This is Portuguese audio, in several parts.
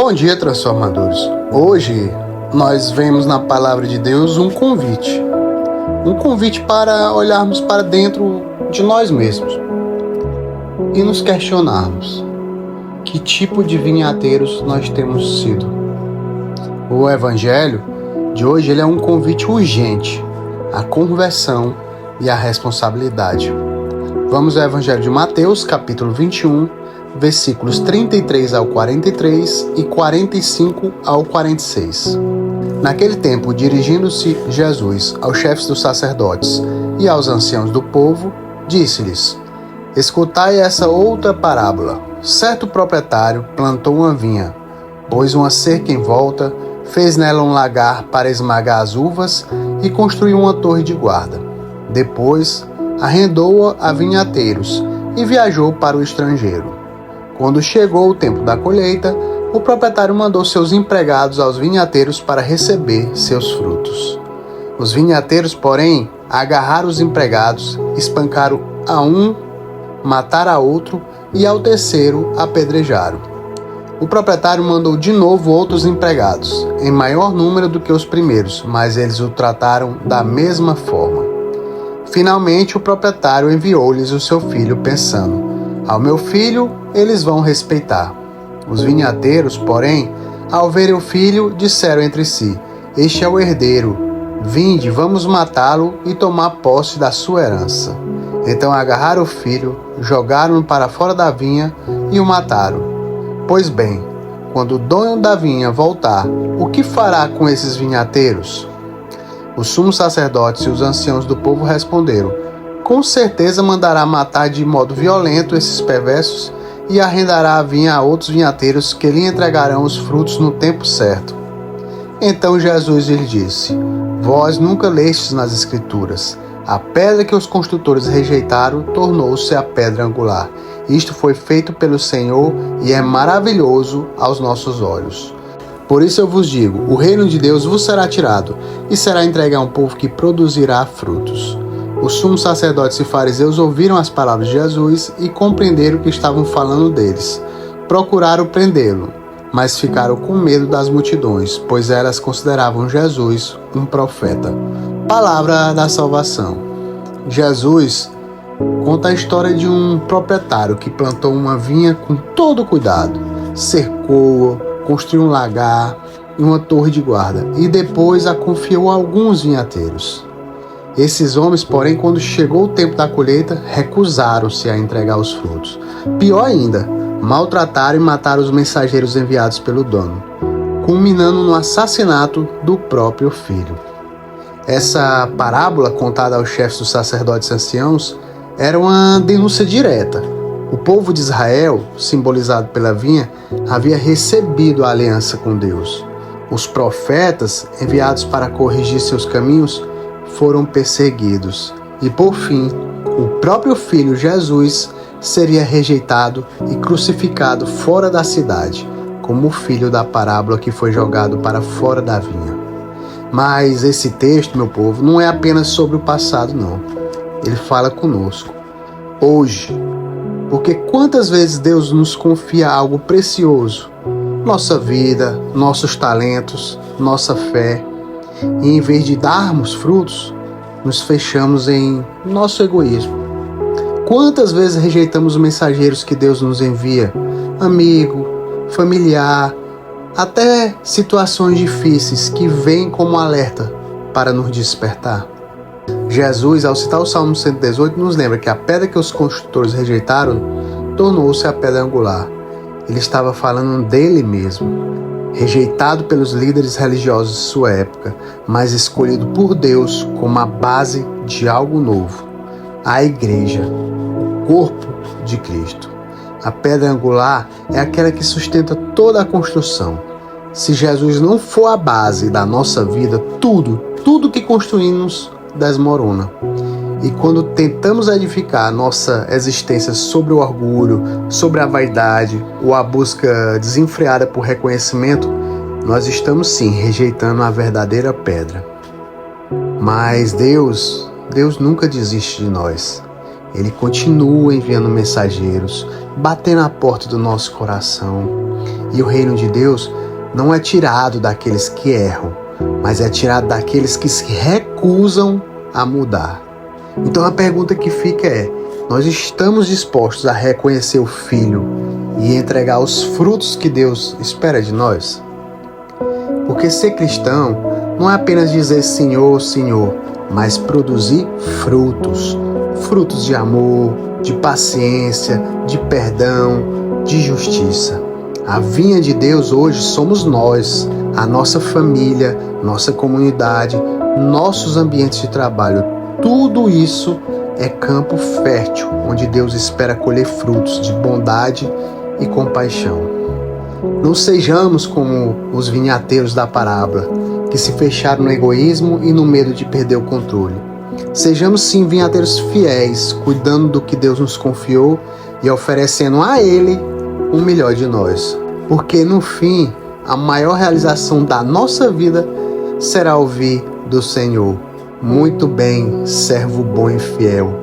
Bom dia, transformadores. Hoje nós vemos na palavra de Deus um convite para olharmos para dentro de nós mesmos e nos questionarmos que tipo de vinhateiros nós temos sido. O evangelho de hoje ele é um convite urgente à conversão e à responsabilidade. Vamos ao evangelho de Mateus, capítulo 21, versículos 33 ao 43 e 45 ao 46. Naquele tempo, dirigindo-se Jesus aos chefes dos sacerdotes e aos anciãos do povo, disse-lhes: Escutai essa outra parábola. Certo proprietário plantou uma vinha, pôs uma cerca em volta, fez nela um lagar para esmagar as uvas e construiu uma torre de guarda. Depois, arrendou-a a vinhateiros e viajou para o estrangeiro. Quando chegou o tempo da colheita, o proprietário mandou seus empregados aos vinhateiros para receber seus frutos. Os vinhateiros, porém, agarraram os empregados, espancaram a um, mataram a outro e ao terceiro apedrejaram. O proprietário mandou de novo outros empregados, em maior número do que os primeiros, mas eles o trataram da mesma forma. Finalmente, o proprietário enviou-lhes o seu filho, pensando: ao meu filho eles vão respeitar. Os vinhateiros, porém, ao verem o filho, disseram entre si: Este é o herdeiro. Vinde, vamos matá-lo e tomar posse da sua herança. Então agarraram o filho, jogaram-no para fora da vinha e o mataram. Pois bem, quando o dono da vinha voltar, o que fará com esses vinhateiros? Os sumos sacerdotes e os anciãos do povo responderam: Com certeza mandará matar de modo violento esses perversos e arrendará a vinha a outros vinhateiros que lhe entregarão os frutos no tempo certo. Então Jesus lhe disse: Vós nunca lestes nas Escrituras: a pedra que os construtores rejeitaram tornou-se a pedra angular. Isto foi feito pelo Senhor e é maravilhoso aos nossos olhos. Por isso eu vos digo: o reino de Deus vos será tirado e será entregue a um povo que produzirá frutos. Os sumos sacerdotes e fariseus ouviram as palavras de Jesus e compreenderam que estavam falando deles. Procuraram prendê-lo, mas ficaram com medo das multidões, pois elas consideravam Jesus um profeta. Palavra da salvação. Jesus conta a história de um proprietário que plantou uma vinha com todo cuidado, cercou-a, construiu um lagar e uma torre de guarda, e depois a confiou a alguns vinhateiros. Esses homens, porém, quando chegou o tempo da colheita, recusaram-se a entregar os frutos. Pior ainda, maltrataram e mataram os mensageiros enviados pelo dono, culminando no assassinato do próprio filho. Essa parábola, contada aos chefes dos sacerdotes anciãos, era uma denúncia direta. O povo de Israel, simbolizado pela vinha, havia recebido a aliança com Deus. Os profetas, enviados para corrigir seus caminhos, foram perseguidos. E, por fim, o próprio filho Jesus seria rejeitado e crucificado fora da cidade, como o filho da parábola que foi jogado para fora da vinha. Mas esse texto, meu povo, não é apenas sobre o passado, não. Ele fala conosco hoje. Porque quantas vezes Deus nos confia algo precioso, nossa vida, nossos talentos, nossa fé, e em vez de darmos frutos, nos fechamos em nosso egoísmo. Quantas vezes rejeitamos os mensageiros que Deus nos envia, amigo, familiar, até situações difíceis que vêm como alerta para nos despertar. Jesus, ao citar o Salmo 118, nos lembra que a pedra que os construtores rejeitaram tornou-se a pedra angular. Ele estava falando dele mesmo, rejeitado pelos líderes religiosos de sua época, mas escolhido por Deus como a base de algo novo, a igreja, o corpo de Cristo. A pedra angular é aquela que sustenta toda a construção. Se Jesus não for a base da nossa vida, tudo que construímos desmorona. E quando tentamos edificar a nossa existência sobre o orgulho, sobre a vaidade ou a busca desenfreada por reconhecimento, nós estamos sim rejeitando a verdadeira pedra. Mas Deus nunca desiste de nós. Ele continua enviando mensageiros, batendo na porta do nosso coração. E o reino de Deus não é tirado daqueles que erram, mas é tirado daqueles que se recusam a mudar. Então a pergunta que fica é: nós estamos dispostos a reconhecer o Filho e entregar os frutos que Deus espera de nós? Porque ser cristão não é apenas dizer Senhor, Senhor, mas produzir frutos. Frutos de amor, de paciência, de perdão, de justiça. A vinha de Deus hoje somos nós, a nossa família, nossa comunidade, nossos ambientes de trabalho. Tudo isso é campo fértil, onde Deus espera colher frutos de bondade e compaixão. Não sejamos como os vinhateiros da parábola, que se fecharam no egoísmo e no medo de perder o controle. Sejamos sim vinhateiros fiéis, cuidando do que Deus nos confiou e oferecendo a Ele o melhor de nós. Porque no fim, a maior realização da nossa vida será ouvir do Senhor: muito bem, servo bom e fiel.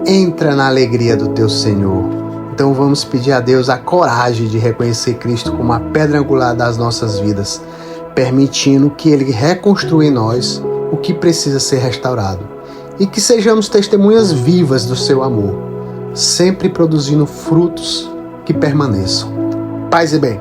Entra na alegria do teu Senhor. Então vamos pedir a Deus a coragem de reconhecer Cristo como a pedra angular das nossas vidas, permitindo que Ele reconstrua em nós o que precisa ser restaurado. E que sejamos testemunhas vivas do seu amor, sempre produzindo frutos que permaneçam. Paz e bem.